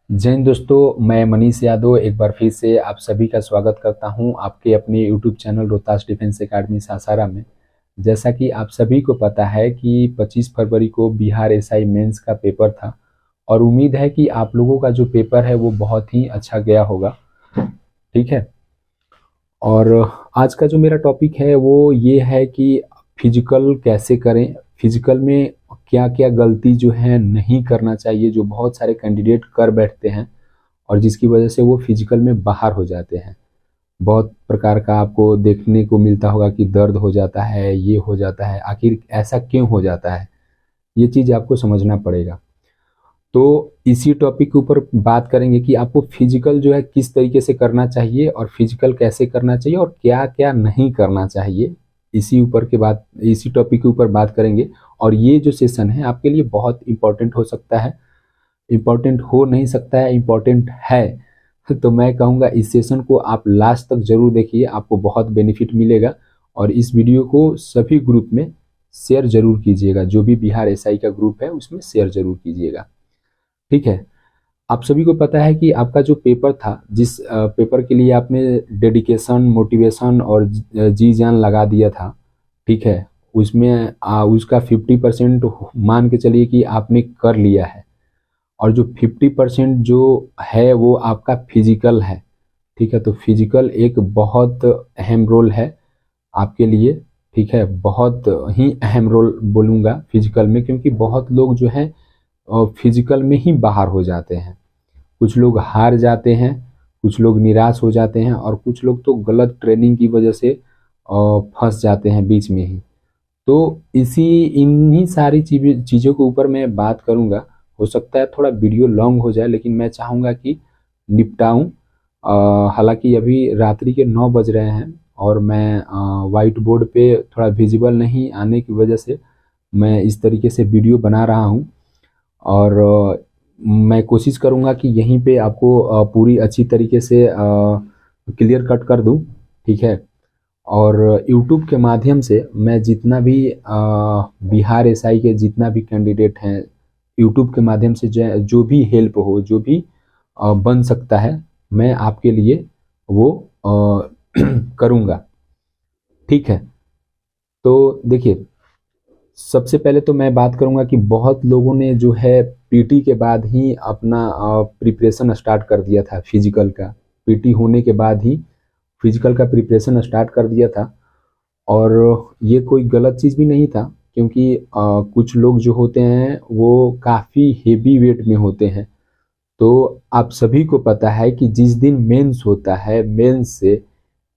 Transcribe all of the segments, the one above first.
जय हिंद दोस्तों, मैं मनीष यादव एक बार फिर से आप सभी का स्वागत करता हूं आपके अपने YouTube channel Rohtas defence academy Sasaram में। जैसा कि आप सभी को पता है कि 25 फरवरी को बिहार एसआई मेंस का पेपर था और उम्मीद है कि आप लोगों का जो पेपर है वो बहुत ही अच्छा गया होगा। ठीक है। और आज का जो मेरा टॉपिक है वो ये है कि फिजिकल कैसे करें, फिजिकल में क्या क्या गलती जो है नहीं करना चाहिए, जो बहुत सारे कैंडिडेट कर बैठते हैं और जिसकी वजह से वो फिजिकल में बाहर हो जाते हैं। बहुत प्रकार का आपको देखने को मिलता होगा कि दर्द हो जाता है, ये हो जाता है, आखिर ऐसा क्यों हो जाता है, ये चीज़ आपको समझना पड़ेगा। तो इसी टॉपिक के ऊपर बात करेंगे कि आपको फिजिकल जो है किस तरीके से करना चाहिए और फिजिकल कैसे करना चाहिए और क्या क्या नहीं करना चाहिए। इसी टॉपिक के ऊपर बात करेंगे और ये जो सेशन है आपके लिए बहुत इंपॉर्टेंट हो सकता है, इम्पॉर्टेंट हो नहीं सकता है, इम्पॉर्टेंट है। तो मैं कहूँगा इस सेशन को आप लास्ट तक जरूर देखिए, आपको बहुत बेनिफिट मिलेगा। और इस वीडियो को सभी ग्रुप में शेयर जरूर कीजिएगा, जो भी बिहार एसआई का ग्रुप है उसमें शेयर जरूर कीजिएगा। ठीक है। आप सभी को पता है कि आपका जो पेपर था, जिस पेपर के लिए आपने डेडिकेशन, मोटिवेशन और जी जान लगा दिया था, ठीक है, उसमें उसका 50% मान के चलिए कि आपने कर लिया है। और जो 50% जो है वो आपका फिजिकल है। ठीक है। तो फिजिकल एक बहुत अहम रोल है आपके लिए। ठीक है, बहुत ही अहम रोल बोलूँगा फिजिकल में, क्योंकि बहुत लोग जो हैं फिजिकल में ही बाहर हो जाते हैं। कुछ लोग हार जाते हैं, कुछ लोग निराश हो जाते हैं और कुछ लोग तो गलत ट्रेनिंग की वजह से फंस जाते हैं बीच में ही। तो इन्हीं सारी चीज़ों के ऊपर मैं बात करूंगा। हो सकता है थोड़ा वीडियो लॉन्ग हो जाए, लेकिन मैं चाहूँगा कि निपटाऊं। हालांकि अभी रात्रि के 9 बज रहे हैं और मैं वाइट बोर्ड पे थोड़ा विजिबल नहीं आने की वजह से मैं इस तरीके से वीडियो बना रहा हूं। और मैं कोशिश करूंगा कि यहीं पे आपको पूरी अच्छी तरीके से क्लियर कट कर दूं। ठीक है। और यूट्यूब के माध्यम से मैं जितना भी बिहार एसआई के जितना भी कैंडिडेट हैं, यूट्यूब के माध्यम से जो भी हेल्प हो, जो भी बन सकता है, मैं आपके लिए वो करूँगा। ठीक है। तो देखिए, सबसे पहले तो मैं बात करूंगा कि बहुत लोगों ने जो है पीटी के बाद ही अपना प्रिपरेशन स्टार्ट कर दिया था फिजिकल का। पीटी होने के बाद ही फिजिकल का प्रिपरेशन स्टार्ट कर दिया था। और ये कोई गलत चीज़ भी नहीं था, क्योंकि कुछ लोग जो होते हैं वो काफ़ी हेवी वेट में होते हैं। तो आप सभी को पता है कि जिस दिन मेंस होता है, मेंस से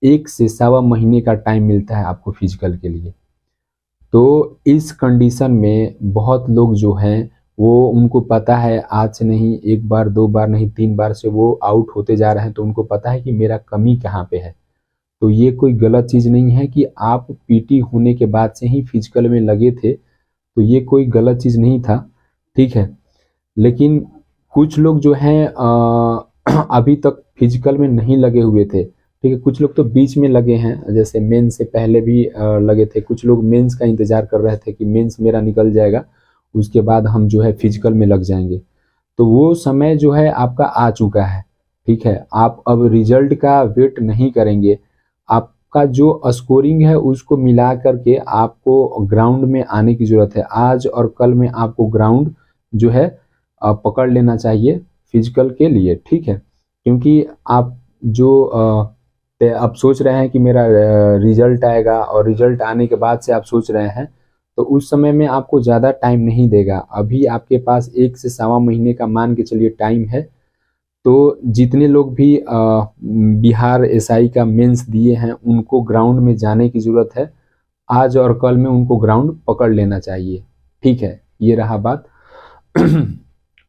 1 से 1.25 महीने का टाइम मिलता है आपको फिजिकल के लिए। तो इस कंडीशन में बहुत लोग जो हैं वो, उनको पता है आज से नहीं, एक बार दो बार नहीं, 3 बार से वो आउट होते जा रहे हैं। तो उनको पता है कि मेरा कमी कहाँ पे है। तो ये कोई गलत चीज़ नहीं है कि आप पीटी होने के बाद से ही फिजिकल में लगे थे, तो ये कोई गलत चीज़ नहीं था। ठीक है। लेकिन कुछ लोग जो हैं अभी तक फिजिकल में नहीं लगे हुए थे। ठीक है। कुछ लोग तो बीच में लगे हैं, जैसे मेंस से पहले भी लगे थे। कुछ लोग मेंस का इंतजार कर रहे थे कि मेंस मेरा निकल जाएगा, उसके बाद हम जो है फिजिकल में लग जाएंगे। तो वो समय जो है आपका आ चुका है। ठीक है। आप अब रिजल्ट का वेट नहीं करेंगे। आपका जो स्कोरिंग है उसको मिला करके आपको ग्राउंड में आने की ज़रूरत है। आज और कल में आपको ग्राउंड जो है पकड़ लेना चाहिए फिजिकल के लिए। ठीक है। क्योंकि आप जो अब सोच रहे हैं कि मेरा रिजल्ट आएगा और रिजल्ट आने के बाद से आप सोच रहे हैं, तो उस समय में आपको ज़्यादा टाइम नहीं देगा। अभी आपके पास 1 से 1.25 महीने का मान के चलिए टाइम है। तो जितने लोग भी बिहार एसआई का मेंस दिए हैं उनको ग्राउंड में जाने की ज़रूरत है। आज और कल में उनको ग्राउंड पकड़ लेना चाहिए। ठीक है, ये रहा बात।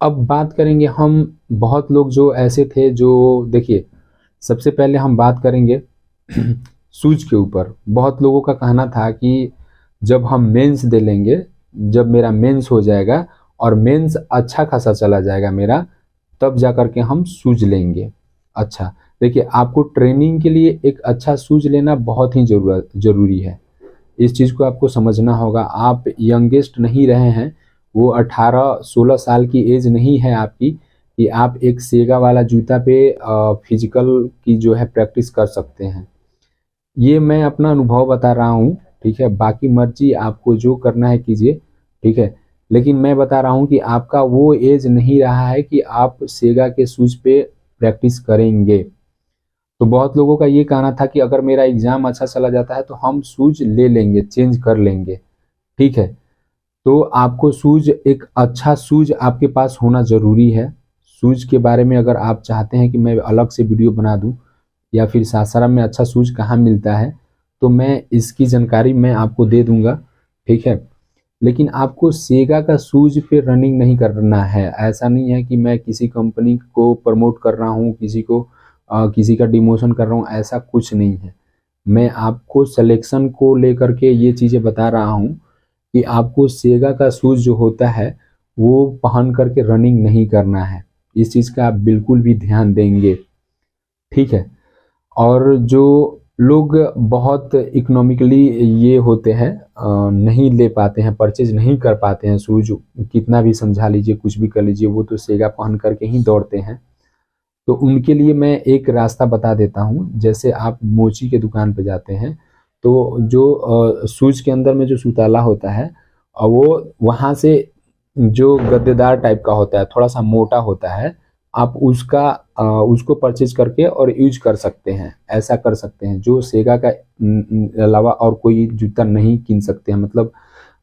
अब बात करेंगे हम, बहुत लोग जो ऐसे थे जो, देखिए, सबसे पहले हम बात करेंगे सूज के ऊपर। बहुत लोगों का कहना था कि जब हम मेंस दे लेंगे, जब मेरा मेंस हो जाएगा और मेंस अच्छा खासा चला जाएगा मेरा, तब जा कर के हम सूज लेंगे। अच्छा, देखिए, आपको ट्रेनिंग के लिए एक अच्छा सूज लेना बहुत ही ज़रूरी है। इस चीज़ को आपको समझना होगा। आप यंगेस्ट नहीं रहे हैं, वो 18-16 साल की एज नहीं है आपकी, कि आप एक सेगा वाला जूता पे फिजिकल की जो है प्रैक्टिस कर सकते हैं। ये मैं अपना अनुभव बता रहा हूँ, ठीक है। बाकी मर्जी आपको जो करना है कीजिए, ठीक है। लेकिन मैं बता रहा हूँ कि आपका वो एज नहीं रहा है कि आप सेगा के शूज पे प्रैक्टिस करेंगे। तो बहुत लोगों का ये कहना था कि अगर मेरा एग्जाम अच्छा चला जाता है तो हम शूज ले लेंगे, चेंज कर लेंगे, ठीक है। तो आपको शूज, एक अच्छा शूज आपके पास होना जरूरी है। शूज के बारे में अगर आप चाहते हैं कि मैं अलग से वीडियो बना दूं, या फिर सासाराम में अच्छा शूज कहाँ मिलता है, तो मैं इसकी जानकारी मैं आपको दे दूंगा, ठीक है। लेकिन आपको सेगा का शूज पे रनिंग नहीं करना है। ऐसा नहीं है कि मैं किसी कंपनी को प्रमोट कर रहा हूँ, किसी का डिमोशन कर रहा हूँ, ऐसा कुछ नहीं है। मैं आपको सिलेक्शन को लेकर के ये चीज़ें बता रहा हूँ कि आपको सेगा का शूज जो होता है वो पहन करके रनिंग नहीं करना है। इस चीज़ का आप बिल्कुल भी ध्यान देंगे, ठीक है। और जो लोग बहुत इकोनॉमिकली ये होते हैं, नहीं ले पाते हैं, परचेज नहीं कर पाते हैं शूज, कितना भी समझा लीजिए, कुछ भी कर लीजिए, वो तो सेगा पहन करके ही दौड़ते हैं। तो उनके लिए मैं एक रास्ता बता देता हूँ। जैसे आप मोची के दुकान पे जाते हैं, तो जो शूज के अंदर में जो सुताला होता है, वो वहाँ से जो गद्देदार टाइप का होता है, थोड़ा सा मोटा होता है, आप उसको परचेज करके और यूज कर सकते हैं। ऐसा कर सकते हैं, जो सेगा का अलावा और कोई जूता नहीं कीन सकते हैं। मतलब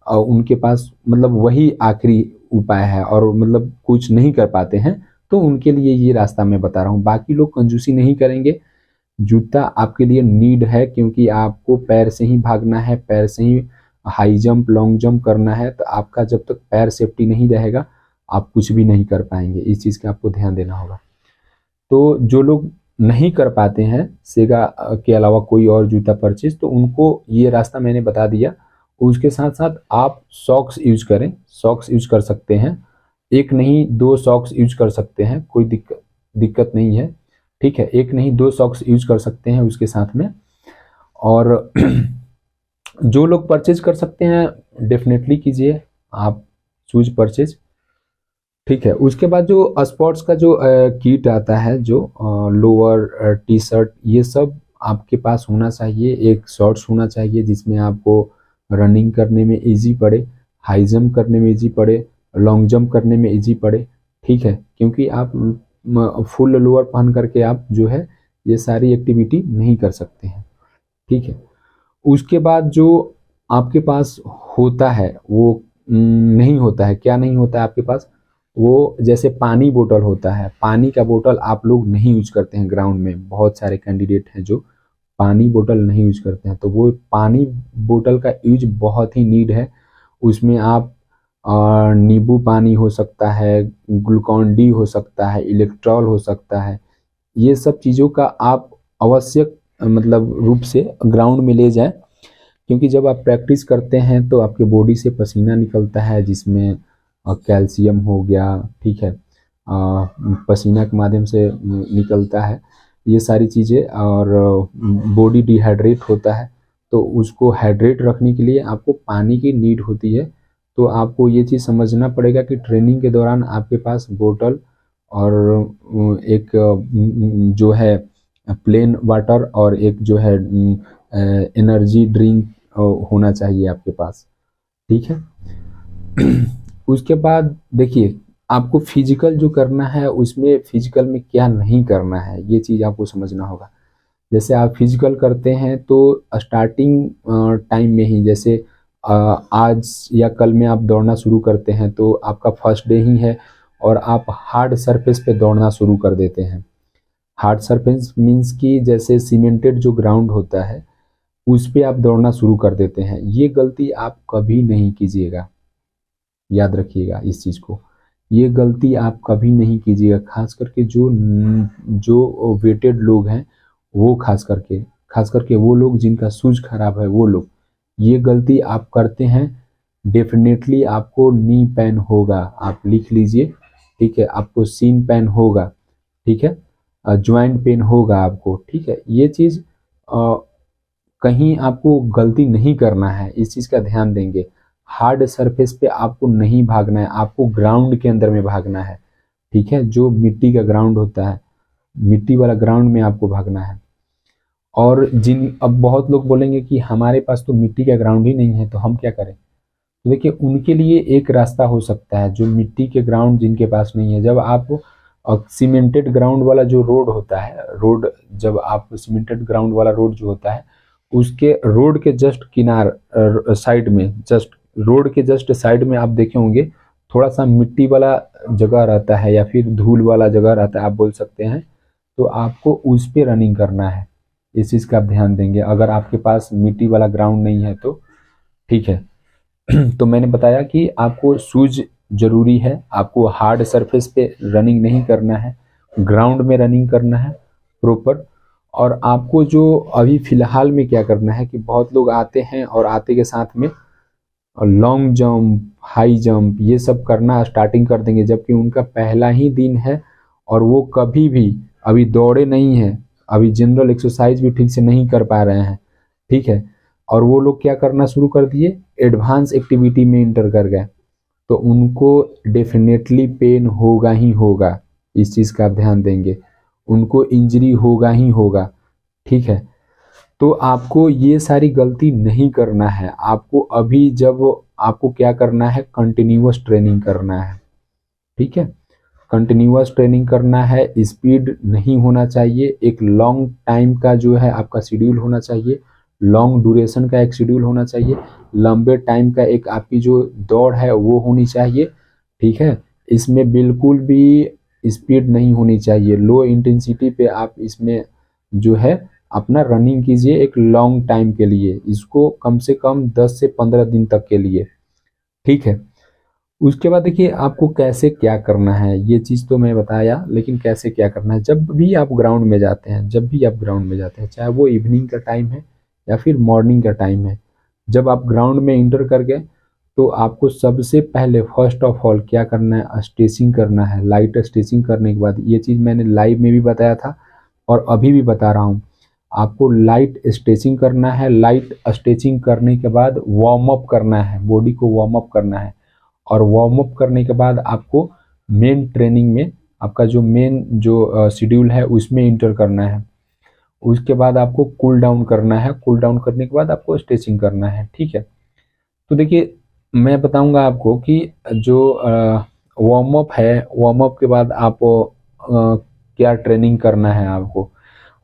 उनके पास मतलब वही आखिरी उपाय है, और मतलब कुछ नहीं कर पाते हैं, तो उनके लिए ये रास्ता मैं बता रहा हूँ। बाकी लोग कंजूसी नहीं करेंगे। जूता आपके लिए नीड है, क्योंकि आपको पैर से ही भागना है, पैर से ही हाई जंप लॉन्ग जंप करना है। तो आपका जब तक पैर सेफ्टी नहीं रहेगा, आप कुछ भी नहीं कर पाएंगे। इस चीज़ का आपको ध्यान देना होगा। तो जो लोग नहीं कर पाते हैं सेगा के अलावा कोई और जूता परचेज, तो उनको ये रास्ता मैंने बता दिया। उसके साथ साथ आप सॉक्स यूज करें, सॉक्स यूज कर सकते हैं। एक नहीं दो सॉक्स यूज कर सकते हैं, कोई दिक्कत नहीं है, ठीक है। एक नहीं दो सॉक्स यूज कर सकते हैं उसके साथ में। और जो लोग परचेज कर सकते हैं डेफिनेटली कीजिए आप शूज परचेज, ठीक है। उसके बाद जो स्पोर्ट्स का जो किट आता है, जो लोअर टी शर्ट, ये सब आपके पास होना चाहिए। एक शॉर्ट्स होना चाहिए जिसमें आपको रनिंग करने में इजी पड़े, हाई जंप करने में इजी पड़े, लॉन्ग जंप करने में इजी पड़े, ठीक है। क्योंकि आप फुल लोअर पहन करके आप जो है ये सारी एक्टिविटी नहीं कर सकते हैं, ठीक है। उसके बाद जो आपके पास होता है वो नहीं होता है। क्या नहीं होता है आपके पास? वो जैसे पानी बोतल होता है, पानी का बोतल आप लोग नहीं यूज करते हैं। ग्राउंड में बहुत सारे कैंडिडेट हैं जो पानी बोतल नहीं यूज करते हैं, तो वो पानी बोतल का यूज बहुत ही नीड है। उसमें आप नींबू पानी हो सकता है, ग्लूकॉन डी हो सकता है, इलेक्ट्रॉल हो सकता है। ये सब चीज़ों का आप आवश्यक मतलब रूप से ग्राउंड में ले जाएं। क्योंकि जब आप प्रैक्टिस करते हैं तो आपके बॉडी से पसीना निकलता है, जिसमें कैल्शियम हो गया, ठीक है, पसीना के माध्यम से निकलता है ये सारी चीज़ें, और बॉडी डिहाइड्रेट होता है। तो उसको हाइड्रेट रखने के लिए आपको पानी की नीड होती है। तो आपको ये चीज़ समझना पड़ेगा कि ट्रेनिंग के दौरान आपके पास बोतल और एक जो है प्लेन वाटर, और एक जो है एनर्जी ड्रिंक होना चाहिए आपके पास, ठीक है। उसके बाद देखिए, आपको फिजिकल जो करना है उसमें फिजिकल में क्या नहीं करना है, ये चीज़ आपको समझना होगा। जैसे आप फिजिकल करते हैं तो स्टार्टिंग टाइम में ही, जैसे आज या कल में आप दौड़ना शुरू करते हैं तो आपका फर्स्ट डे ही है, और आप हार्ड सरफेस पे दौड़ना शुरू कर देते हैं। हार्ड सरफेस मीन्स कि जैसे सीमेंटेड जो ग्राउंड होता है उस पे आप दौड़ना शुरू कर देते हैं। ये गलती आप कभी नहीं कीजिएगा, याद रखिएगा इस चीज़ को। ये गलती आप कभी नहीं कीजिएगा, खास करके जो वेटेड लोग हैं, वो खास करके वो लोग जिनका शूज खराब है, वो लोग ये गलती आप करते हैं, डेफिनेटली आपको नी पेन होगा। आप लिख लीजिए, ठीक है। आपको सीन पेन होगा, ठीक है। ज्वाइंट पेन होगा आपको, ठीक है। ये चीज़ कहीं आपको गलती नहीं करना है, इस चीज़ का ध्यान देंगे। हार्ड सरफेस पे आपको नहीं भागना है, आपको ग्राउंड के अंदर में भागना है। ठीक है, जो मिट्टी का ग्राउंड होता है, मिट्टी वाला ग्राउंड में आपको भागना है। और अब बहुत लोग बोलेंगे कि हमारे पास तो मिट्टी का ग्राउंड ही नहीं है, तो हम क्या करें? तो देखिए, उनके लिए एक रास्ता हो सकता है, जो मिट्टी के ग्राउंड जिनके पास नहीं है। जब आप सीमेंटेड ग्राउंड वाला जो रोड होता है, जब आप सीमेंटेड ग्राउंड वाला रोड जो होता है, उसके रोड के जस्ट किनार साइड में, जस्ट रोड के जस्ट साइड में आप देखे होंगे, थोड़ा सा मिट्टी वाला जगह रहता है या फिर धूल वाला जगह रहता है, आप बोल सकते हैं। तो आपको उस पे रनिंग करना है, इस चीज़ का आप ध्यान देंगे। अगर आपके पास मिट्टी वाला ग्राउंड नहीं है तो ठीक है। तो मैंने बताया कि आपको शूज जरूरी है, आपको हार्ड सरफेस पे रनिंग नहीं करना है, ग्राउंड में रनिंग करना है प्रॉपर। और आपको जो अभी फिलहाल में क्या करना है कि बहुत लोग आते हैं और आते के साथ में लॉन्ग जंप, हाई जंप, ये सब करना स्टार्टिंग कर देंगे, जबकि उनका पहला ही दिन है और वो कभी भी अभी दौड़े नहीं हैं, अभी जनरल एक्सरसाइज भी ठीक से नहीं कर पा रहे हैं, ठीक है। और वो लोग क्या करना शुरू कर दिए, एडवांस एक्टिविटी में इंटर कर गए, तो उनको डेफिनेटली पेन होगा ही होगा, इस चीज़ का आप ध्यान देंगे, उनको इंजरी होगा ही होगा, ठीक है। तो आपको ये सारी गलती नहीं करना है। आपको अभी जब आपको क्या करना है, कंटिन्यूअस ट्रेनिंग करना है, ठीक है। कंटिन्यूअस ट्रेनिंग करना है, स्पीड नहीं होना चाहिए, एक लॉन्ग टाइम का जो है आपका शेड्यूल होना चाहिए, लॉन्ग ड्यूरेशन का एक शेड्यूल होना चाहिए, लंबे टाइम का एक आपकी जो दौड़ है वो होनी चाहिए, ठीक है। इसमें बिल्कुल भी स्पीड नहीं होनी चाहिए, लो इंटेंसिटी पे आप इसमें जो है अपना रनिंग कीजिए एक लॉन्ग टाइम के लिए, इसको कम से कम 10 से 15 दिन तक के लिए, ठीक है। उसके बाद देखिए आपको कैसे क्या करना है, ये चीज़ तो मैं बताया, लेकिन कैसे क्या करना है, जब भी आप ग्राउंड में जाते हैं, जब भी आप ग्राउंड में जाते हैं, चाहे वो इवनिंग का टाइम है या फिर मॉर्निंग का टाइम है, जब आप ग्राउंड में इंटर कर गए तो आपको सबसे पहले फर्स्ट ऑफ ऑल क्या करना है, स्ट्रेचिंग करना है। लाइट स्ट्रेचिंग करने के बाद, ये चीज़ मैंने लाइव में भी बताया था और अभी भी बता रहा हूँ, आपको लाइट स्ट्रेचिंग करना है। लाइट स्ट्रेचिंग करने के बाद वार्म अप करना है, बॉडी को वार्म अप करना है, और वार्म अप करने के बाद आपको मेन ट्रेनिंग में, आपका जो मेन जो शेड्यूल है उसमें इंटर करना है। उसके बाद आपको कूल डाउन करना है, कूल डाउन करने के बाद आपको स्ट्रेचिंग करना है, ठीक है। तो देखिए, मैं बताऊंगा आपको कि जो वार्म अप है, वार्म अप के बाद आप क्या ट्रेनिंग करना है आपको।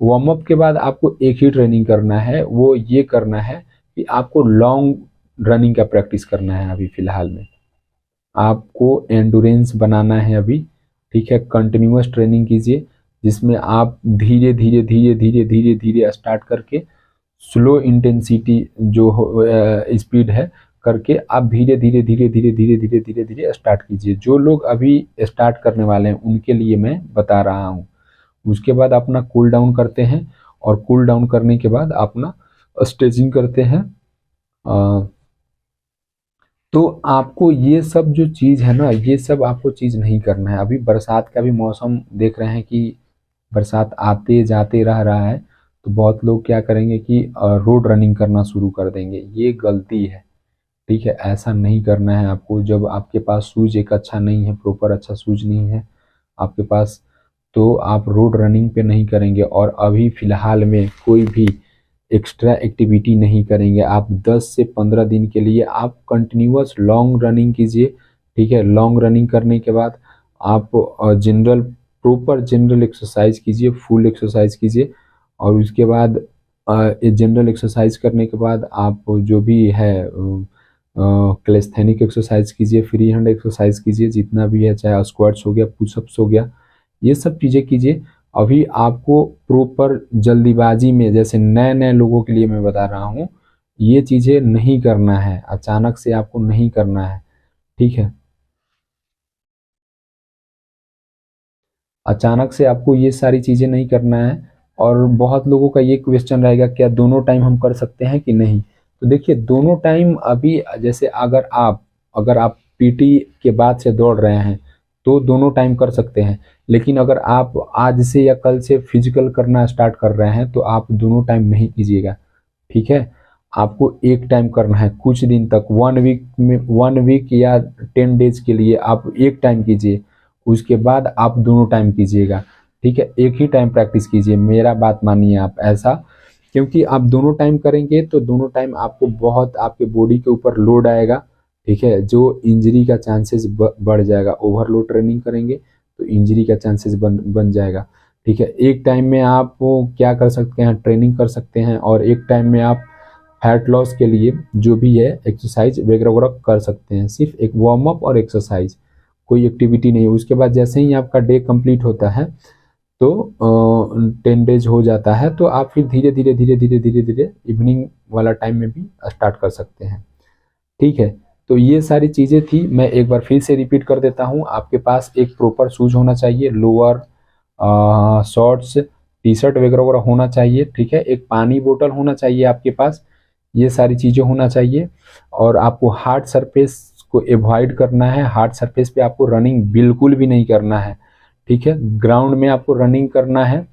वार्म अप के बाद आपको एक ही ट्रेनिंग करना है, वो ये करना है कि आपको लॉन्ग रनिंग का प्रैक्टिस करना है। अभी फिलहाल में आपको एंडोरेंस बनाना है अभी, ठीक है। कंटिन्यूअस ट्रेनिंग कीजिए, जिसमें आप धीरे धीरे धीरे धीरे धीरे धीरे स्टार्ट करके स्लो इंटेंसिटी जो स्पीड है करके आप धीरे धीरे धीरे धीरे धीरे धीरे धीरे धीरे स्टार्ट कीजिए। जो लोग अभी स्टार्ट करने वाले हैं उनके लिए मैं बता रहा हूँ। उसके बाद अपना कूल डाउन करते हैं, और कूल डाउन करने के बाद अपना स्ट्रेचिंग करते हैं। तो आपको ये सब जो चीज़ है ना, ये सब आपको चीज़ नहीं करना है। अभी बरसात का भी मौसम देख रहे हैं कि बरसात आते जाते रह रहा है, तो बहुत लोग क्या करेंगे कि रोड रनिंग करना शुरू कर देंगे, ये गलती है, ठीक है। ऐसा नहीं करना है आपको। जब आपके पास शूज एक अच्छा नहीं है, प्रॉपर अच्छा शूज नहीं है आपके पास, तो आप रोड रनिंग पे नहीं करेंगे। और अभी फ़िलहाल में कोई भी एक्स्ट्रा एक्टिविटी नहीं करेंगे। आप 10 से 15 दिन के लिए आप कंटिन्यूअस लॉन्ग रनिंग कीजिए, ठीक है। लॉन्ग रनिंग करने के बाद आप जनरल प्रॉपर जनरल एक्सरसाइज कीजिए, फुल एक्सरसाइज कीजिए। और उसके बाद जनरल एक्सरसाइज करने के बाद आप जो भी है कैलिस्थेनिक एक्सरसाइज कीजिए, फ्री हैंड एक्सरसाइज कीजिए, जितना भी है, चाहे स्क्वाट्स हो गया, पुशअप्स हो गया, ये सब चीज़ें कीजिए। अभी आपको प्रॉपर जल्दीबाजी में, जैसे नए नए लोगों के लिए मैं बता रहा हूँ, ये चीज़ें नहीं करना है, अचानक से आपको नहीं करना है, ठीक है। अचानक से आपको ये सारी चीज़ें नहीं करना है। और बहुत लोगों का ये क्वेश्चन रहेगा, क्या दोनों टाइम हम कर सकते हैं कि नहीं? तो देखिए, दोनों टाइम अभी, जैसे अगर आप पीटी के बाद से दौड़ रहे हैं तो दोनों टाइम कर सकते हैं। लेकिन अगर आप आज से या कल से फिजिकल करना स्टार्ट कर रहे हैं तो आप दोनों टाइम नहीं कीजिएगा, ठीक है। आपको एक टाइम करना है, कुछ दिन तक, 1 वीक में, 1 वीक या 10 डेज के लिए आप एक टाइम कीजिए। उसके बाद आप दोनों टाइम कीजिएगा, ठीक है। एक ही टाइम प्रैक्टिस कीजिए, मेरा बात मानिए आप ऐसा, क्योंकि आप दोनों टाइम करेंगे तो दोनों टाइम आपको बहुत आपके बॉडी के ऊपर लोड आएगा, ठीक है, जो इंजरी का चांसेस बढ़ जाएगा। ओवरलोड ट्रेनिंग करेंगे तो इंजरी का चांसेस बन जाएगा, ठीक है। एक टाइम में आप क्या कर सकते हैं, ट्रेनिंग कर सकते हैं, और एक टाइम में आप फैट लॉस के लिए जो भी है एक्सरसाइज वगैरह वगैरह कर सकते हैं। सिर्फ एक वार्म अप और एक्सरसाइज, कोई एक्टिविटी नहीं। उसके बाद जैसे ही आपका डे कंप्लीट होता है तो 10 डेज हो जाता है, तो आप फिर धीरे धीरे धीरे धीरे धीरे धीरे इवनिंग वाला टाइम में भी स्टार्ट कर सकते हैं, ठीक है। तो ये सारी चीज़ें थी, मैं एक बार फिर से रिपीट कर देता हूँ। आपके पास एक प्रॉपर शूज होना चाहिए, लोअर, शॉर्ट्स, टी शर्ट वगैरह वगैरह होना चाहिए, ठीक है। एक पानी बोतल होना चाहिए आपके पास, ये सारी चीज़ें होना चाहिए। और आपको हार्ड सरफेस को एवॉइड करना है, हार्ड सरफेस पे आपको रनिंग बिल्कुल भी नहीं करना है, ठीक है। ग्राउंड में आपको रनिंग करना है,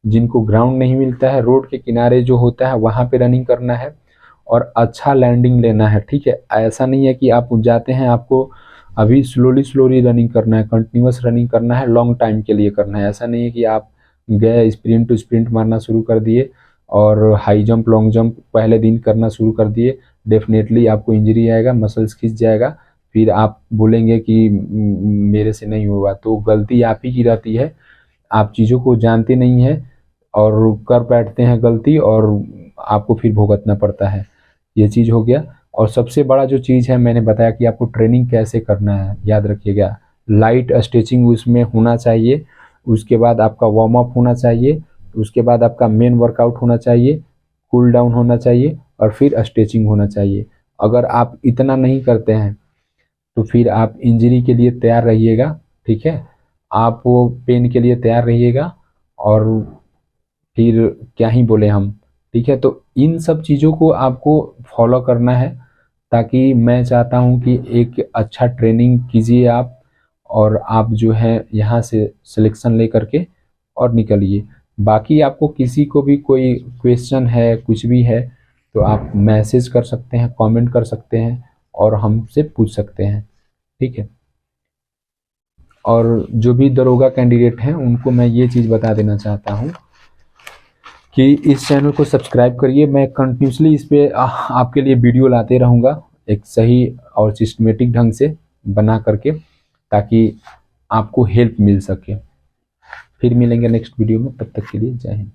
जिनको ग्राउंड नहीं मिलता है रोड के किनारे जो होता है वहाँ पे रनिंग करना है, और अच्छा लैंडिंग लेना है, ठीक है। ऐसा नहीं है कि आप जाते हैं, आपको अभी स्लोली स्लोली रनिंग करना है, कंटिन्यूस रनिंग करना है, लॉन्ग टाइम के लिए करना है। ऐसा नहीं है कि आप गए स्प्रिंट टू स्प्रिंट मारना शुरू कर दिए और हाई जंप लॉन्ग जंप पहले दिन करना शुरू कर दिए, डेफिनेटली आपको इंजरी आएगा, मसल्स खिंच जाएगा, फिर आप बोलेंगे कि मेरे से नहीं हुआ। तो गलती आप ही की रहती है, आप चीज़ों को जानते नहीं हैं और कर बैठते हैं गलती, और आपको फिर भुगतना पड़ता है। ये चीज़ हो गया। और सबसे बड़ा जो चीज़ है, मैंने बताया कि आपको ट्रेनिंग कैसे करना है, याद रखिएगा। लाइट स्ट्रेचिंग उसमें होना चाहिए, उसके बाद आपका वार्म अप होना चाहिए, उसके बाद आपका मेन वर्कआउट होना चाहिए, कूल डाउन होना चाहिए, और फिर स्ट्रेचिंग होना चाहिए। अगर आप इतना नहीं करते हैं तो फिर आप इंजरी के लिए तैयार रहिएगा, ठीक है। आप वो पेन के लिए तैयार रहिएगा, और फिर क्या ही बोले हम, ठीक है। तो इन सब चीज़ों को आपको फॉलो करना है, ताकि मैं चाहता हूँ कि एक अच्छा ट्रेनिंग कीजिए आप, और आप जो है यहाँ से सिलेक्शन ले करके और निकलिए। बाकी आपको किसी को भी कोई क्वेश्चन है, कुछ भी है, तो आप मैसेज कर सकते हैं, कमेंट कर सकते हैं, और हमसे पूछ सकते हैं, ठीक है। और जो भी दरोगा कैंडिडेट हैं उनको मैं ये चीज़ बता देना चाहता हूँ कि इस चैनल को सब्सक्राइब करिए। मैं कंटिन्यूसली इस पे आपके लिए वीडियो लाते रहूँगा, एक सही और सिस्टमेटिक ढंग से बना करके, ताकि आपको हेल्प मिल सके। फिर मिलेंगे नेक्स्ट वीडियो में, तब तक के लिए जय हिंद।